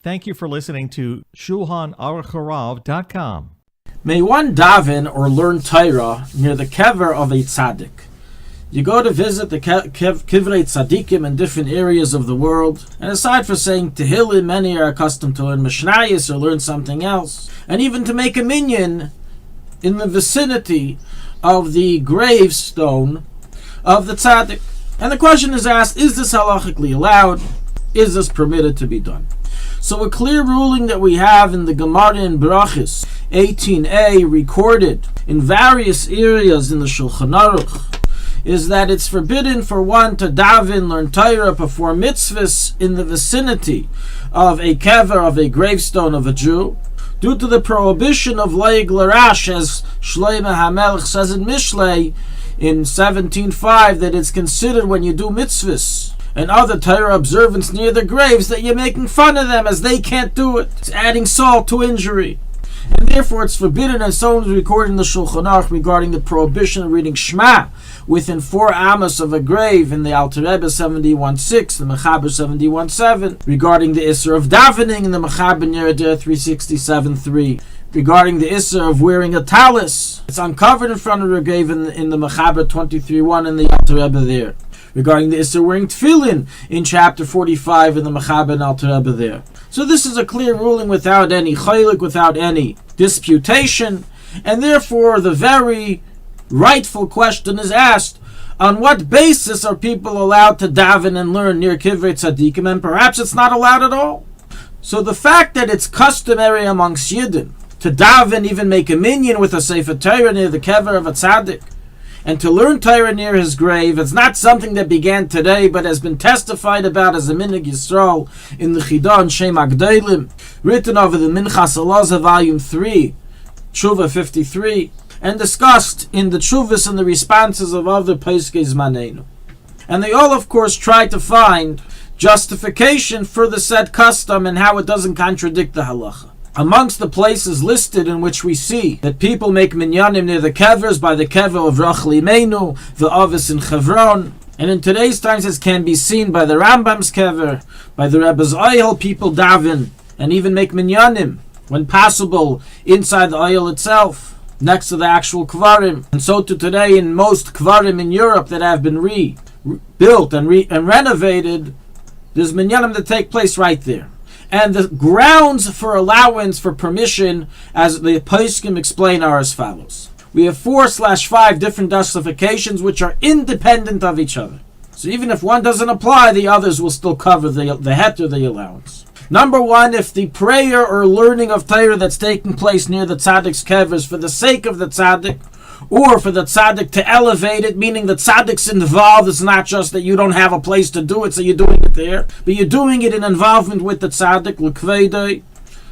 Thank you for listening to ShulchanAruch.com. May one daven or learn Torah near the kever of a tzaddik. You go to visit the Kivrei Tzadikim in different areas of the world, and aside from saying Tehillim, many are accustomed to learn Mishnayos or learn something else, and even to make a Minyan in the vicinity of the gravestone of the tzaddik. And the question is asked, is this halachically allowed? Is this permitted to be done? So a clear ruling that we have in the Gemara in Brachos 18a, recorded in various areas in the Shulchan Aruch, is that it's forbidden for one to daven, learn Torah, perform mitzvahs in the vicinity of a kever, of a gravestone of a Jew, due to the prohibition of Leig Larash, as Shlomo HaMelech says in Mishlei in 17.5, that it's considered when you do mitzvahs and other Torah observance near the graves that you're making fun of them as they can't do it. It's adding salt to injury. And therefore it's forbidden, and so is recorded in the Shulchan Aruch regarding the prohibition of reading Shema within 4 amos of a grave in the Alter Rebbe 71.6, the Mechaber 71.7, regarding the Isser of Davening in the Mechaber Yerideh 367.3, regarding the Isser of wearing a talus. It's uncovered in front of the grave in the Mechaber 23.1 in the Alter Rebbe there. Regarding the Isser wearing tefillin in chapter 45 in the Mechaber and Alter Rebbe there. So this is a clear ruling without any chaylik, without any disputation, and therefore the very rightful question is asked, on what basis are people allowed to daven and learn near Kivrei Tzadikim, and perhaps it's not allowed at all? So the fact that it's customary amongst Yidden to daven, even make a minyan with a Sefer Torah near the kever of a tzaddik, and to learn Torah near his grave, it's not something that began today, but has been testified about as a Minhag Yisrael in the Chidah and Shem Agdolim, written over the Minchas Elazar, volume 3, Tshuva 53, and discussed in the Tshuvas and the responses of other Peiskei Zmanenu. And they all, of course, try to find justification for the said custom and how it doesn't contradict the halacha. Amongst the places listed in which we see that people make minyanim near the kevers, by the kever of Rachel Imeinu, the Ovis in Chevron, and in today's times it can be seen by the Rambam's kever, by the Rebbe's oil, people daven and even make minyanim, when possible, inside the oil itself, next to the actual kvarim. And so to today, in most kvarim in Europe that have been rebuilt and renovated, there's minyanim that take place right there. And the grounds for allowance, for permission, as the Poskim explain, are as follows. We have 4/5 different justifications which are independent of each other. So even if one doesn't apply, the others will still cover the heter, the allowance. Number one, if the prayer or learning of Torah that's taking place near the tzaddik's kevers for the sake of the tzaddik, or for the tzaddik to elevate it, meaning the tzaddik's involved, it's not just that you don't have a place to do it, so you're doing it there, but you're doing it in involvement with the tzaddik, l'kveidei,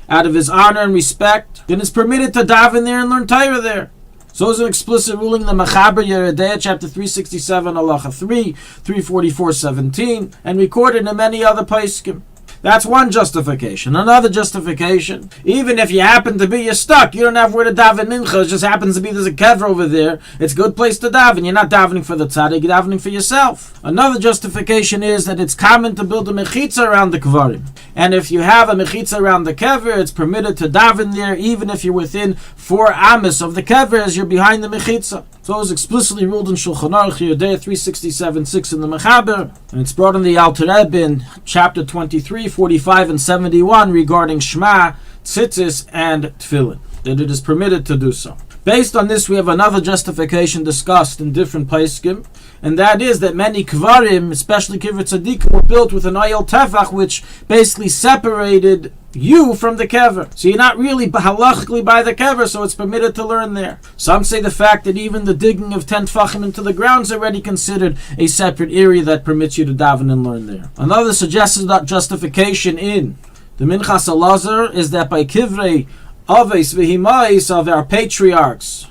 out of his honor and respect, then it's permitted to daven there and learn Torah there. So is an explicit ruling in the Mechaber Yerideh, chapter 367, halacha 3, 344:17, and recorded in many other poskim. That's one justification. Another justification, even if you happen to be, you're stuck, you don't have where to daven mincha, it just happens to be there's a kever over there, it's a good place to daven. You're not davening for the tzaddik, you're davening for yourself. Another justification is that it's common to build a mechitza around the kvarim. And if you have a mechitza around the kever, it's permitted to daven there, even if you're within 4 amos of the kever, as you're behind the mechitza. So it was explicitly ruled in Shulchan Aruch, Yerideh 367.6 in the Mechaber, and it's brought in the Alter Rebbe in chapter 23, 45 and 71 regarding Shema, Tzitzis, and Tefillin, that it is permitted to do so. Based on this, we have another justification discussed in different poskim, and that is that many kvarim, especially Kivrei Tzadikim, were built with an oil tefach, which basically separated you from the kever. So you're not really halachically by the kever, so it's permitted to learn there. Some say the fact that even the digging of 10 tefachim into the ground is already considered a separate area that permits you to daven and learn there. Another suggested justification in the Minchas Elazar is that by Kivrei Aves v'himais of our patriarchs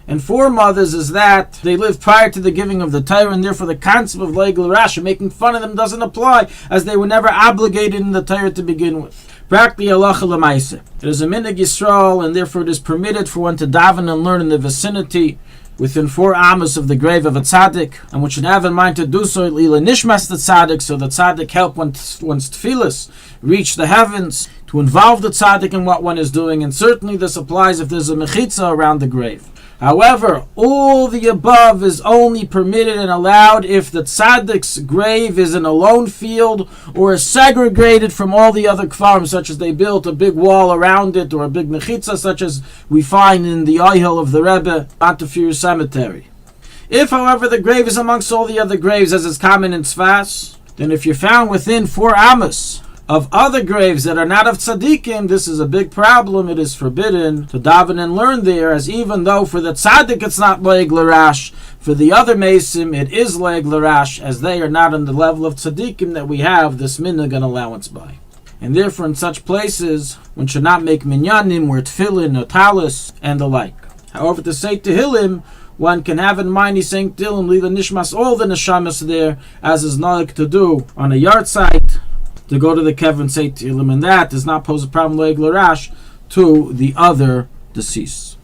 and foremothers is that they lived prior to the giving of the Torah, and therefore the concept of legal rasha, making fun of them, doesn't apply, as they were never obligated in the Torah to begin with. Practically halacha l'maaseh. It is a minhag Yisrael, and therefore it is permitted for one to daven and learn in the vicinity within 4 amos of the grave of a tzaddik, and one should have in mind to do so lila nishmas the tzaddik, so the tzaddik help one's tefillas reach the heavens, to involve the tzaddik in what one is doing, and certainly this applies if there's a mechitza around the grave. However, all the above is only permitted and allowed if the tzaddik's grave is in a lone field or is segregated from all the other kfarim, such as they built a big wall around it, or a big mechitza, such as we find in the Oihel of the Rebbe, Antefir Cemetery. If, however, the grave is amongst all the other graves, as is common in Tzfas, then if you're found within 4 amos of other graves that are not of tzaddikim, this is a big problem. It is forbidden to daven and learn there, as even though for the tzaddik it's not leig l'rash, for the other mesim it is leig l'rash, as they are not on the level of tzaddikim that we have this minhag and allowance by. And therefore in such places one should not make minyanim or tefillin or talis and the like. However, to say tehillim, one can have in mind he's saying tehillim lila nishmas all the neshamas there, as is nolik to do on a yard site, to go to the kever and say tehillim, and that does not pose a problem leig l'rash to the other deceased.